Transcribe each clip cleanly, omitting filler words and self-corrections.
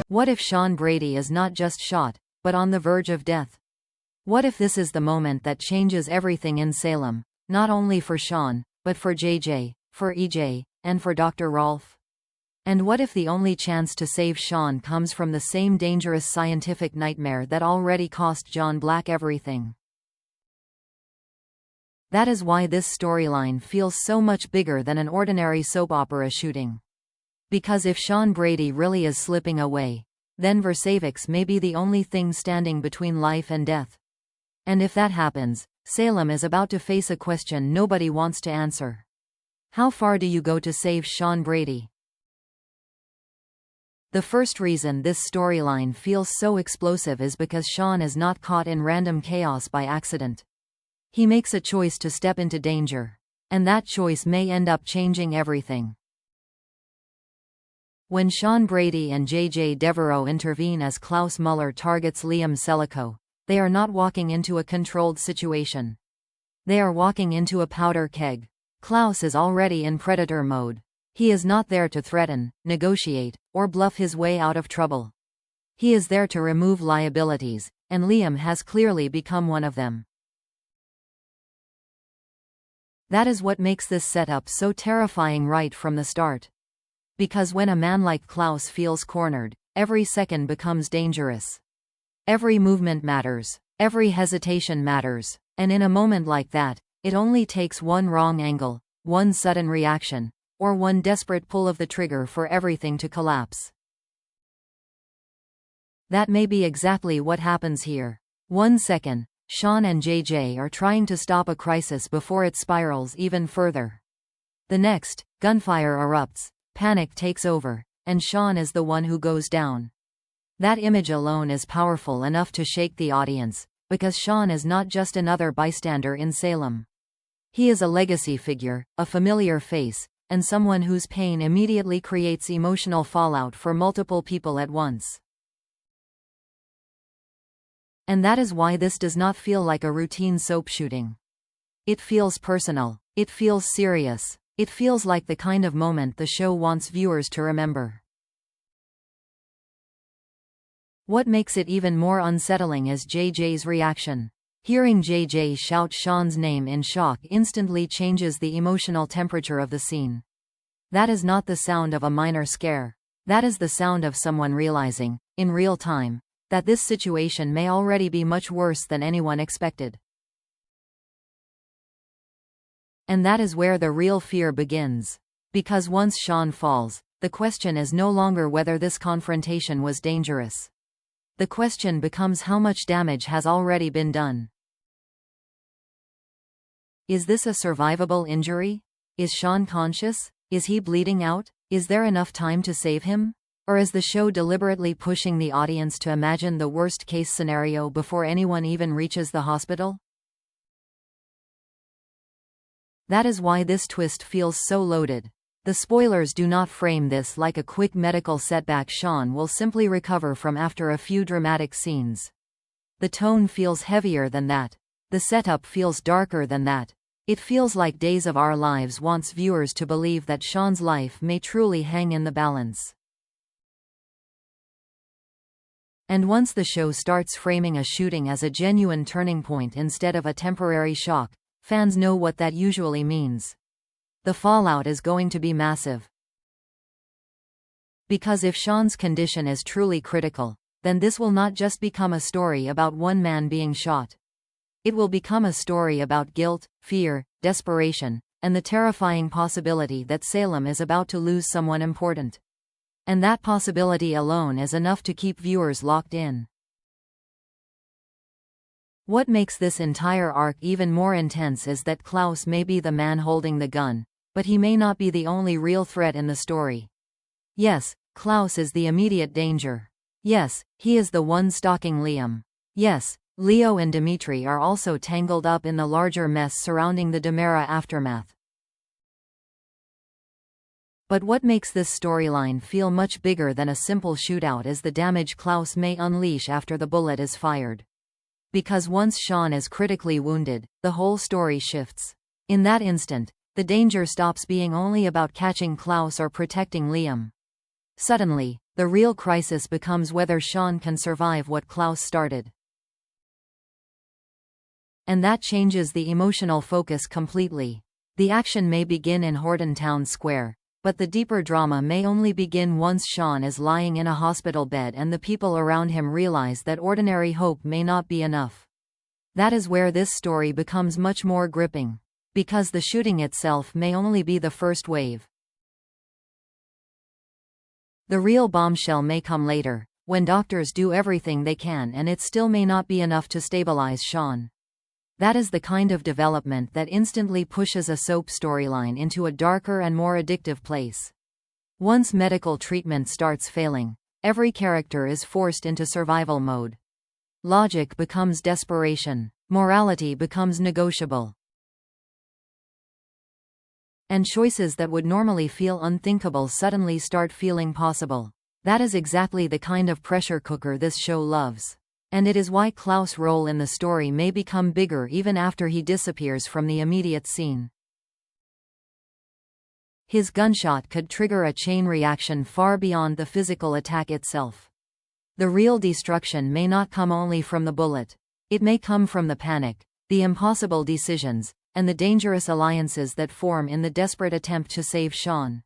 What if Shawn Brady is not just shot, but on the verge of death? What if this is the moment that changes everything in Salem, not only for Shawn, but for JJ, for EJ, and for Dr. Rolf? And what if the only chance to save Shawn comes from the same dangerous scientific nightmare that already cost John Black everything? That is why this storyline feels so much bigger than an ordinary soap opera shooting. Because if Shawn Brady really is slipping away, then Versavix may be the only thing standing between life and death. And if that happens, Salem is about to face a question nobody wants to answer. How far do you go to save Shawn Brady? The first reason this storyline feels so explosive is because Shawn is not caught in random chaos by accident. He makes a choice to step into danger. And that choice may end up changing everything. When Shawn Brady and JJ Devereaux intervene as Klaus Muller targets Liam Sellico, they are not walking into a controlled situation. They are walking into a powder keg. Klaus is already in predator mode. He is not there to threaten, negotiate, or bluff his way out of trouble. He is there to remove liabilities, and Liam has clearly become one of them. That is what makes this setup so terrifying right from the start. Because when a man like Klaus feels cornered, every second becomes dangerous. Every movement matters. Every hesitation matters. And in a moment like that, it only takes one wrong angle, one sudden reaction, or one desperate pull of the trigger for everything to collapse. That may be exactly what happens here. 1 second, Shawn and JJ are trying to stop a crisis before it spirals even further. The next, gunfire erupts, panic takes over, and Shawn is the one who goes down. That image alone is powerful enough to shake the audience, because Shawn is not just another bystander in Salem. He is a legacy figure, a familiar face, and someone whose pain immediately creates emotional fallout for multiple people at once. And that is why this does not feel like a routine soap shooting. It feels personal. It feels serious. It feels like the kind of moment the show wants viewers to remember. What makes it even more unsettling is JJ's reaction. Hearing JJ shout Shawn's name in shock instantly changes the emotional temperature of the scene. That is not the sound of a minor scare. That is the sound of someone realizing, in real time, that this situation may already be much worse than anyone expected. And that is where the real fear begins. Because once Shawn falls, the question is no longer whether this confrontation was dangerous. The question becomes how much damage has already been done. Is this a survivable injury? Is Shawn conscious? Is he bleeding out? Is there enough time to save him? Or is the show deliberately pushing the audience to imagine the worst-case scenario before anyone even reaches the hospital? That is why this twist feels so loaded. The spoilers do not frame this like a quick medical setback Shawn will simply recover from after a few dramatic scenes. The tone feels heavier than that. The setup feels darker than that. It feels like Days of Our Lives wants viewers to believe that Shawn's life may truly hang in the balance. And once the show starts framing a shooting as a genuine turning point instead of a temporary shock, fans know what that usually means. The fallout is going to be massive. Because if Shawn's condition is truly critical, then this will not just become a story about one man being shot. It will become a story about guilt, fear, desperation, and the terrifying possibility that Salem is about to lose someone important. And that possibility alone is enough to keep viewers locked in. What makes this entire arc even more intense is that Klaus may be the man holding the gun, but he may not be the only real threat in the story. Yes, Klaus is the immediate danger. Yes, he is the one stalking Liam. Yes, Leo and Dimitri are also tangled up in the larger mess surrounding the Demera aftermath. But what makes this storyline feel much bigger than a simple shootout is the damage Klaus may unleash after the bullet is fired. Because once Shawn is critically wounded, the whole story shifts. In that instant, The danger stops being only about catching Klaus or protecting Liam. Suddenly, the real crisis becomes whether Shawn can survive what Klaus started. And that changes the emotional focus completely. The action may begin in Horton Town Square, but the deeper drama may only begin once Shawn is lying in a hospital bed and the people around him realize that ordinary hope may not be enough. That is where this story becomes much more gripping. Because the shooting itself may only be the first wave. The real bombshell may come later, when doctors do everything they can and it still may not be enough to stabilize Shawn. That is the kind of development that instantly pushes a soap storyline into a darker and more addictive place. Once medical treatment starts failing, every character is forced into survival mode. Logic becomes desperation. Morality becomes negotiable. And choices that would normally feel unthinkable suddenly start feeling possible. That is exactly the kind of pressure cooker this show loves. And it is why Klaus' role in the story may become bigger even after he disappears from the immediate scene. His gunshot could trigger a chain reaction far beyond the physical attack itself. The real destruction may not come only from the bullet. It may come from the panic, the impossible decisions, and the dangerous alliances that form in the desperate attempt to save Shawn.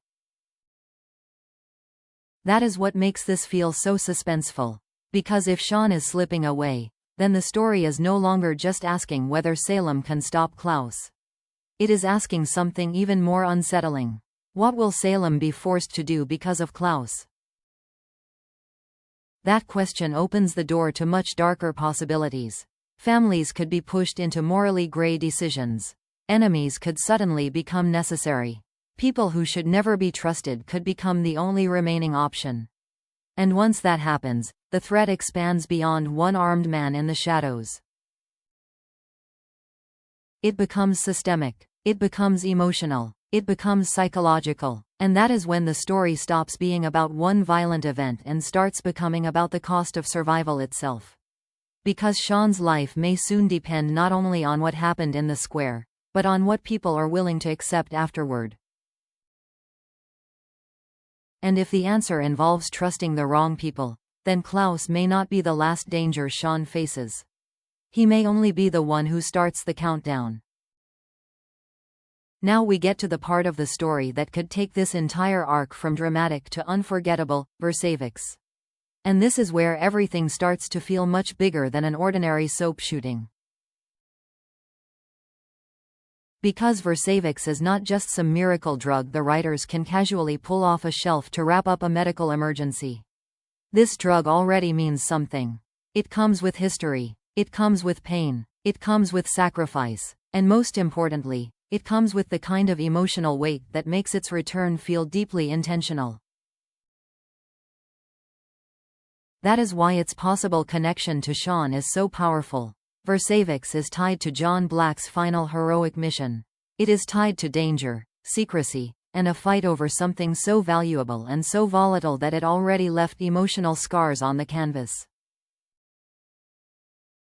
That is what makes this feel so suspenseful. Because if Shawn is slipping away, then the story is no longer just asking whether Salem can stop Klaus. It is asking something even more unsettling. What will Salem be forced to do because of Klaus? That question opens the door to much darker possibilities. Families could be pushed into morally gray decisions. Enemies could suddenly become necessary. People who should never be trusted could become the only remaining option. And once that happens, the threat expands beyond one armed man in the shadows. It becomes systemic. It becomes emotional. It becomes psychological. And that is when the story stops being about one violent event and starts becoming about the cost of survival itself. Because Shawn's life may soon depend not only on what happened in the square, but on what people are willing to accept afterward. And if the answer involves trusting the wrong people, then Klaus may not be the last danger Shawn faces. He may only be the one who starts the countdown. Now we get to the part of the story that could take this entire arc from dramatic to unforgettable, Versavix. And this is where everything starts to feel much bigger than an ordinary soap shooting. Because Versavix is not just some miracle drug the writers can casually pull off a shelf to wrap up a medical emergency. This drug already means something. It comes with history. It comes with pain. It comes with sacrifice. And most importantly, it comes with the kind of emotional weight that makes its return feel deeply intentional. That is why its possible connection to Shawn is so powerful. Versavix is tied to John Black's final heroic mission. It is tied to danger, secrecy, and a fight over something so valuable and so volatile that it already left emotional scars on the canvas.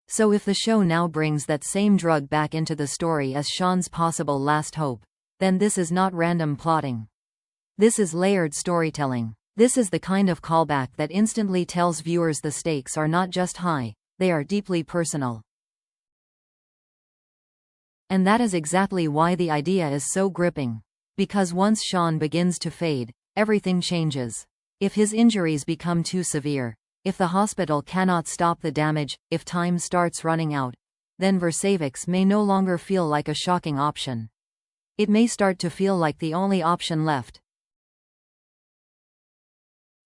So if the show now brings that same drug back into the story as Shawn's possible last hope, then this is not random plotting. This is layered storytelling. This is the kind of callback that instantly tells viewers the stakes are not just high, they are deeply personal. And that is exactly why the idea is so gripping. Because once Shawn begins to fade, everything changes. If his injuries become too severe, if the hospital cannot stop the damage, if time starts running out, then Versavix may no longer feel like a shocking option. It may start to feel like the only option left.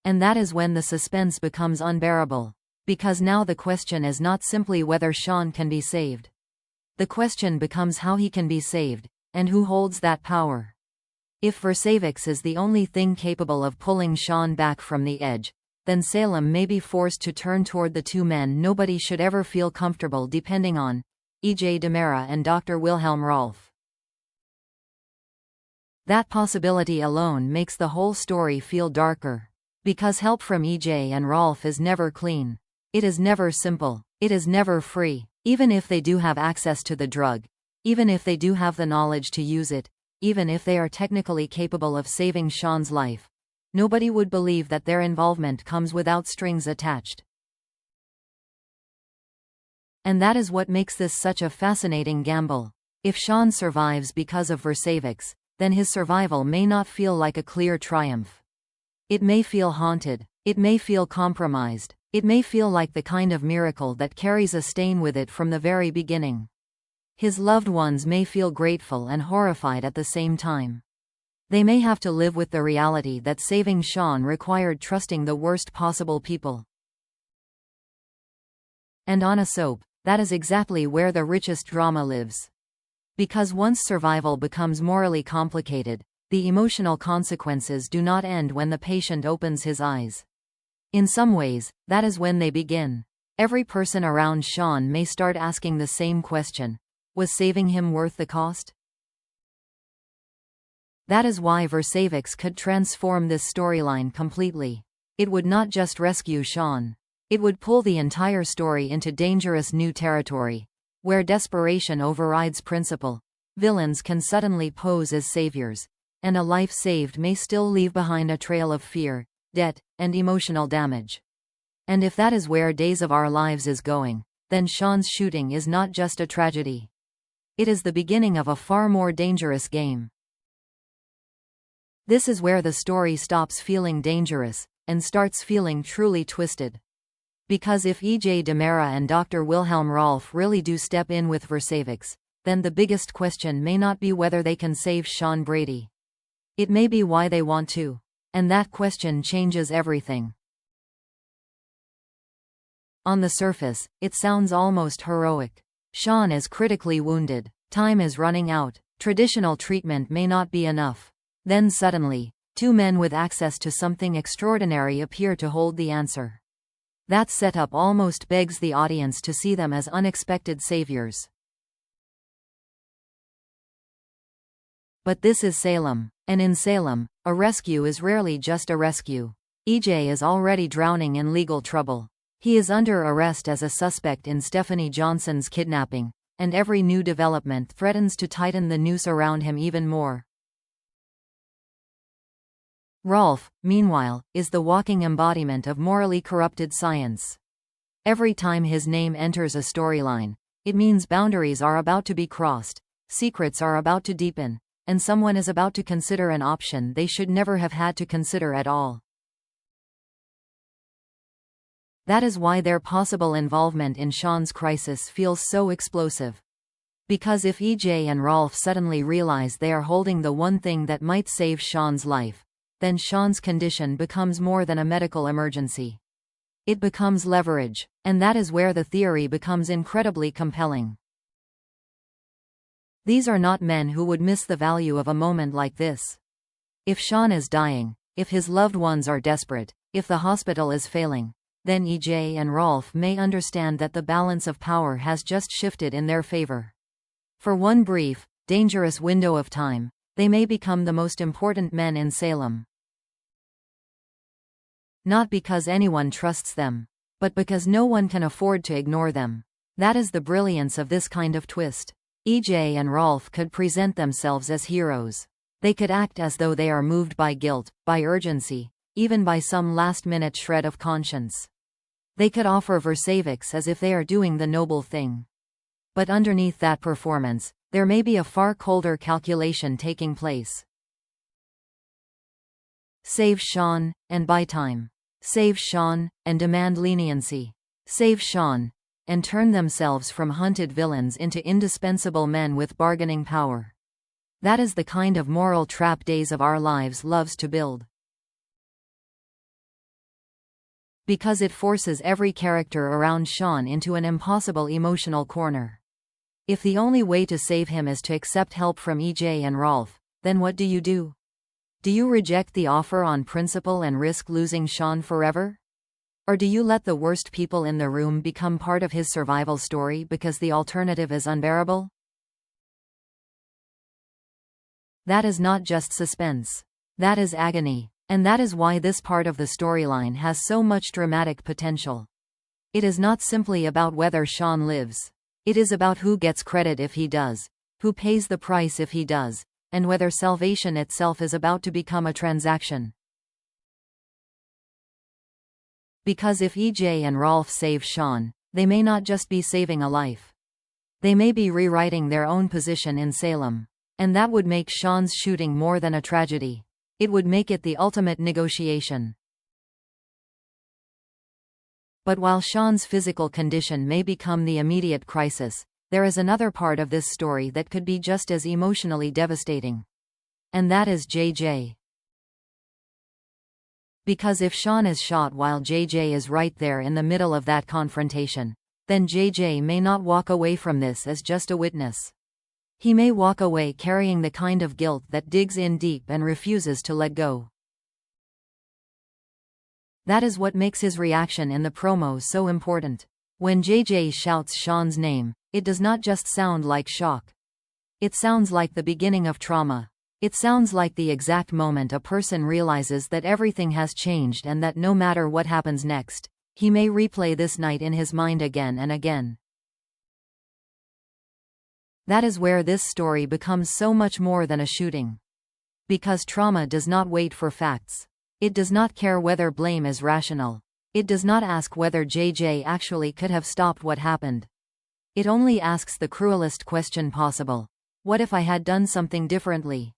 And that is when the suspense becomes unbearable. Because now the question is not simply whether Shawn can be saved. The question becomes how he can be saved, and who holds that power. If Versavix is the only thing capable of pulling Shawn back from the edge, then Salem may be forced to turn toward the two men nobody should ever feel comfortable depending on, E.J. Demera and Dr. Wilhelm Rolf. That possibility alone makes the whole story feel darker. Because help from E.J. and Rolf is never clean. It is never simple. It is never free. Even if they do have access to the drug, even if they do have the knowledge to use it, even if they are technically capable of saving Shawn's life. Nobody would believe that their involvement comes without strings attached. And that is what makes this such a fascinating gamble. If Shawn survives because of Versavix, then his survival may not feel like a clear triumph. It may feel haunted. It may feel compromised. It may feel like the kind of miracle that carries a stain with it from the very beginning. His loved ones may feel grateful and horrified at the same time. They may have to live with the reality that saving Shawn required trusting the worst possible people. And on a soap, that is exactly where the richest drama lives. Because once survival becomes morally complicated, the emotional consequences do not end when the patient opens his eyes. In some ways, that is when they begin. Every person around Shawn may start asking the same question: was saving him worth the cost? That is why Versavix could transform this storyline completely. It would not just rescue Shawn. It would pull the entire story into dangerous new territory, where desperation overrides principle. Villains can suddenly pose as saviors, and a life saved may still leave behind a trail of fear, debt, and emotional damage. And if that is where Days of Our Lives is going, then Shawn's shooting is not just a tragedy. It is the beginning of a far more dangerous game. This is where the story stops feeling dangerous, and starts feeling truly twisted. Because if E.J. Demera and Dr. Wilhelm Rolf really do step in with Versavix, then the biggest question may not be whether they can save Shawn Brady. It may be why they want to. And that question changes everything. On the surface, it sounds almost heroic. Shawn is critically wounded. Time is running out. Traditional treatment may not be enough. Then suddenly, two men with access to something extraordinary appear to hold the answer. That setup almost begs the audience to see them as unexpected saviors. But this is Salem. And in Salem, a rescue is rarely just a rescue. EJ is already drowning in legal trouble. He is under arrest as a suspect in Stephanie Johnson's kidnapping, and every new development threatens to tighten the noose around him even more. Rolf, meanwhile, is the walking embodiment of morally corrupted science. Every time his name enters a storyline, it means boundaries are about to be crossed, secrets are about to deepen, and someone is about to consider an option they should never have had to consider at all. That is why their possible involvement in Shawn's crisis feels so explosive. Because if EJ and Rolf suddenly realize they are holding the one thing that might save Shawn's life, then Shawn's condition becomes more than a medical emergency. It becomes leverage, and that is where the theory becomes incredibly compelling. These are not men who would miss the value of a moment like this. If Shawn is dying, if his loved ones are desperate, if the hospital is failing, then EJ and Rolf may understand that the balance of power has just shifted in their favor. For one brief, dangerous window of time, they may become the most important men in Salem. Not because anyone trusts them, but because no one can afford to ignore them. That is the brilliance of this kind of twist. EJ and Rolf could present themselves as heroes. They could act as though they are moved by guilt, by urgency, even by some last-minute shred of conscience. They could offer Versavix as if they are doing the noble thing. But underneath that performance, there may be a far colder calculation taking place. Save Shawn, and buy time. Save Shawn, and demand leniency. Save Shawn, and turn themselves from hunted villains into indispensable men with bargaining power. That is the kind of moral trap Days of Our Lives loves to build. Because it forces every character around Shawn into an impossible emotional corner. If the only way to save him is to accept help from EJ and Rolf, then what do you do? Do you reject the offer on principle and risk losing Shawn forever? Or do you let the worst people in the room become part of his survival story because the alternative is unbearable? That is not just suspense. That is agony. And that is why this part of the storyline has so much dramatic potential. It is not simply about whether Shawn lives. It is about who gets credit if he does, who pays the price if he does, and whether salvation itself is about to become a transaction. Because if EJ and Rolf save Shawn, they may not just be saving a life. They may be rewriting their own position in Salem. And that would make Shawn's shooting more than a tragedy. It would make it the ultimate negotiation. But while Shawn's physical condition may become the immediate crisis, there is another part of this story that could be just as emotionally devastating. And that is JJ. Because if Shawn is shot while JJ is right there in the middle of that confrontation, then JJ may not walk away from this as just a witness. He may walk away carrying the kind of guilt that digs in deep and refuses to let go. That is what makes his reaction in the promo so important. When JJ shouts Shawn's name, it does not just sound like shock. It sounds like the beginning of trauma. It sounds like the exact moment a person realizes that everything has changed and that no matter what happens next, he may replay this night in his mind again and again. That is where this story becomes so much more than a shooting. Because trauma does not wait for facts. It does not care whether blame is rational. It does not ask whether JJ actually could have stopped what happened. It only asks the cruelest question possible. What if I had done something differently?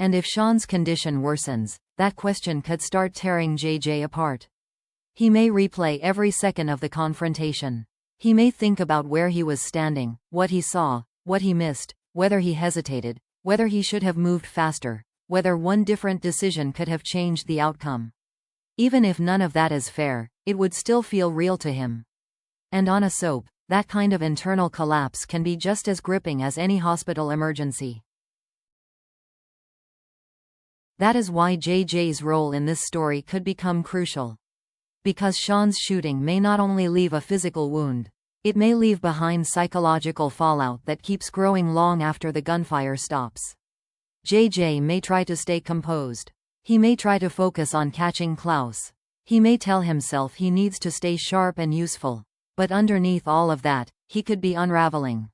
And if Shawn's condition worsens, that question could start tearing JJ apart. He may replay every second of the confrontation. He may think about where he was standing, what he saw, what he missed, whether he hesitated, whether he should have moved faster, whether one different decision could have changed the outcome. Even if none of that is fair, it would still feel real to him. And on a soap, that kind of internal collapse can be just as gripping as any hospital emergency. That is why JJ's role in this story could become crucial. Because Shawn's shooting may not only leave a physical wound, it may leave behind psychological fallout that keeps growing long after the gunfire stops. JJ may try to stay composed. He may try to focus on catching Klaus. He may tell himself he needs to stay sharp and useful. But underneath all of that, he could be unraveling.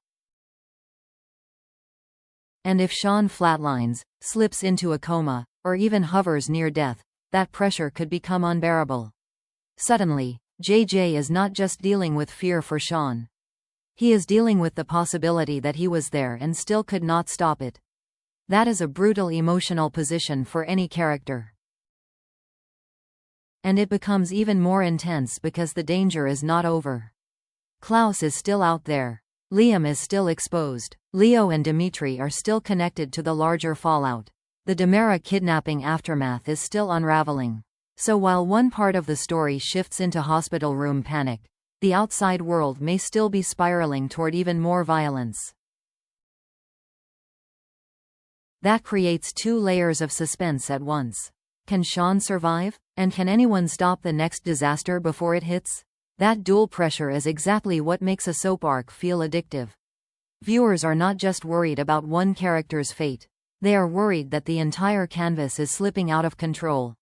And if Shawn flatlines, slips into a coma, or even hovers near death, that pressure could become unbearable. Suddenly, JJ is not just dealing with fear for Shawn. He is dealing with the possibility that he was there and still could not stop it. That is a brutal emotional position for any character. And it becomes even more intense because the danger is not over. Klaus is still out there. Liam is still exposed. Leo and Dimitri are still connected to the larger fallout. The Demera kidnapping aftermath is still unraveling. So while one part of the story shifts into hospital room panic, the outside world may still be spiraling toward even more violence. That creates two layers of suspense at once. Can Shawn survive? And can anyone stop the next disaster before it hits? That dual pressure is exactly what makes a soap arc feel addictive. Viewers are not just worried about one character's fate. They are worried that the entire canvas is slipping out of control.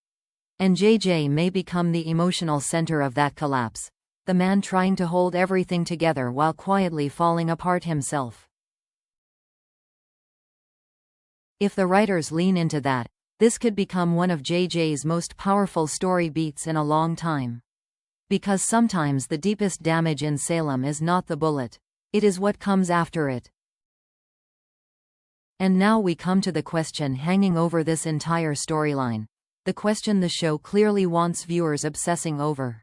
And JJ may become the emotional center of that collapse, the man trying to hold everything together while quietly falling apart himself. If the writers lean into that, this could become one of JJ's most powerful story beats in a long time. Because sometimes the deepest damage in Salem is not the bullet. It is what comes after it. And now we come to the question hanging over this entire storyline. The question the show clearly wants viewers obsessing over.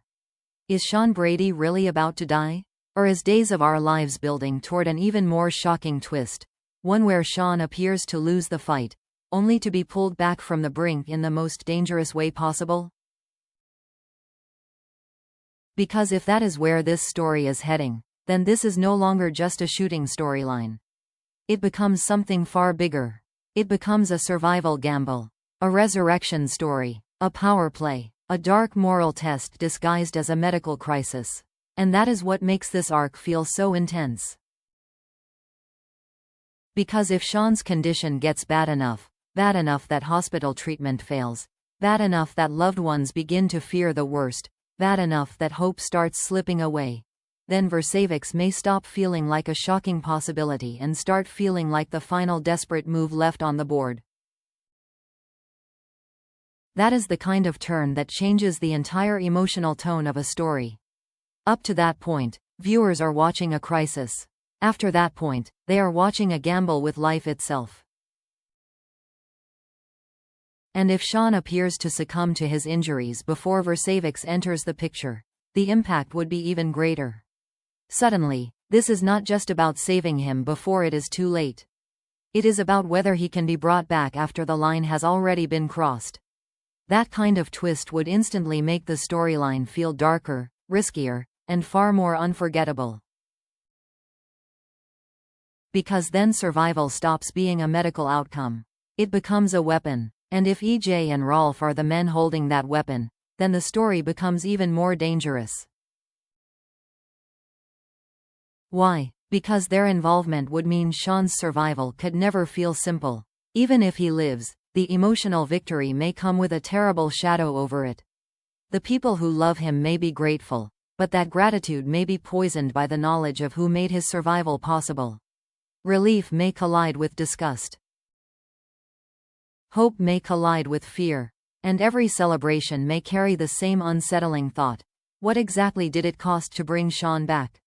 Is Shawn Brady really about to die? Or is Days of Our Lives building toward an even more shocking twist? One where Shawn appears to lose the fight, only to be pulled back from the brink in the most dangerous way possible? Because if that is where this story is heading, then this is no longer just a shooting storyline. It becomes something far bigger. It becomes a survival gamble, a resurrection story, a power play, a dark moral test disguised as a medical crisis. And that is what makes this arc feel so intense. Because if Shawn's condition gets bad enough that hospital treatment fails, bad enough that loved ones begin to fear the worst, bad enough that hope starts slipping away, then Versavix may stop feeling like a shocking possibility and start feeling like the final desperate move left on the board. That is the kind of turn that changes the entire emotional tone of a story. Up to that point, viewers are watching a crisis. After that point, they are watching a gamble with life itself. And if Shawn appears to succumb to his injuries before Versavix enters the picture, the impact would be even greater. Suddenly, this is not just about saving him before it is too late. It is about whether he can be brought back after the line has already been crossed. That kind of twist would instantly make the storyline feel darker, riskier, and far more unforgettable. Because then survival stops being a medical outcome. It becomes a weapon, and if EJ and Rolf are the men holding that weapon, then the story becomes even more dangerous. Why? Because their involvement would mean Shawn's survival could never feel simple. Even if he lives, the emotional victory may come with a terrible shadow over it. The people who love him may be grateful, but that gratitude may be poisoned by the knowledge of who made his survival possible. Relief may collide with disgust. Hope may collide with fear. And every celebration may carry the same unsettling thought. What exactly did it cost to bring Shawn back?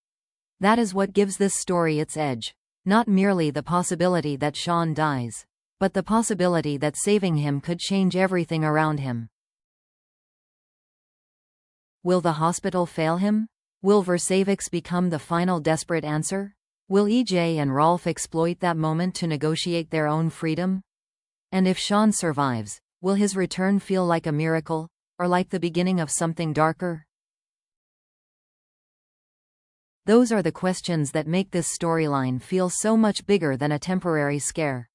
That is what gives this story its edge. Not merely the possibility that Shawn dies, but the possibility that saving him could change everything around him. Will the hospital fail him? Will Versavix become the final desperate answer? Will EJ and Rolf exploit that moment to negotiate their own freedom? And if Shawn survives, will his return feel like a miracle, or like the beginning of something darker? Those are the questions that make this storyline feel so much bigger than a temporary scare.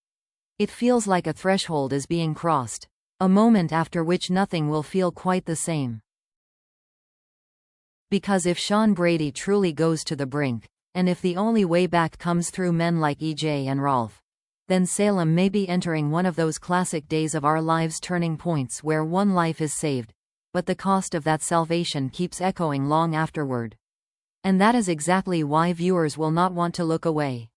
It feels like a threshold is being crossed, a moment after which nothing will feel quite the same. Because if Shawn Brady truly goes to the brink, and if the only way back comes through men like EJ and Rolf, then Salem may be entering one of those classic days of our lives turning points where one life is saved, but the cost of that salvation keeps echoing long afterward. And that is exactly why viewers will not want to look away.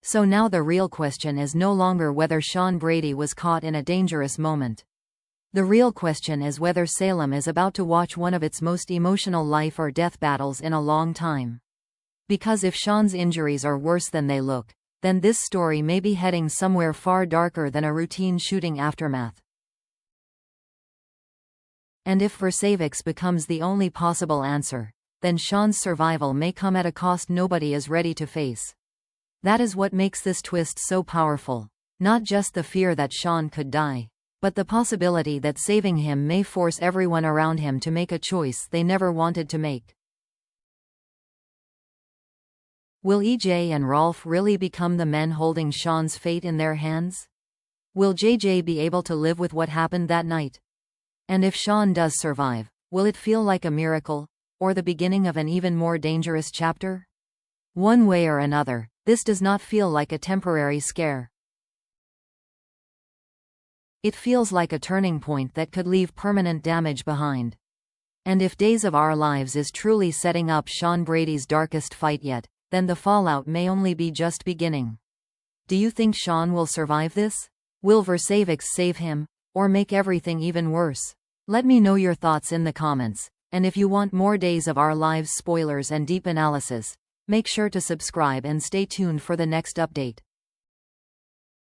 So now the real question is no longer whether Shawn Brady was caught in a dangerous moment. The real question is whether Salem is about to watch one of its most emotional life or death battles in a long time. Because if Shawn's injuries are worse than they look, then this story may be heading somewhere far darker than a routine shooting aftermath. And if Versavix becomes the only possible answer, then Shawn's survival may come at a cost nobody is ready to face. That is what makes this twist so powerful. Not just the fear that Shawn could die, but the possibility that saving him may force everyone around him to make a choice they never wanted to make. Will EJ and Rolf really become the men holding Shawn's fate in their hands? Will JJ be able to live with what happened that night? And if Shawn does survive, will it feel like a miracle, or the beginning of an even more dangerous chapter? One way or another, this does not feel like a temporary scare. It feels like a turning point that could leave permanent damage behind. And if Days of Our Lives is truly setting up Shawn Brady's darkest fight yet, then the fallout may only be just beginning. Do you think Shawn will survive this? Will Versavix save him, or make everything even worse? Let me know your thoughts in the comments, and if you want more Days of Our Lives spoilers and deep analysis, make sure to subscribe and stay tuned for the next update.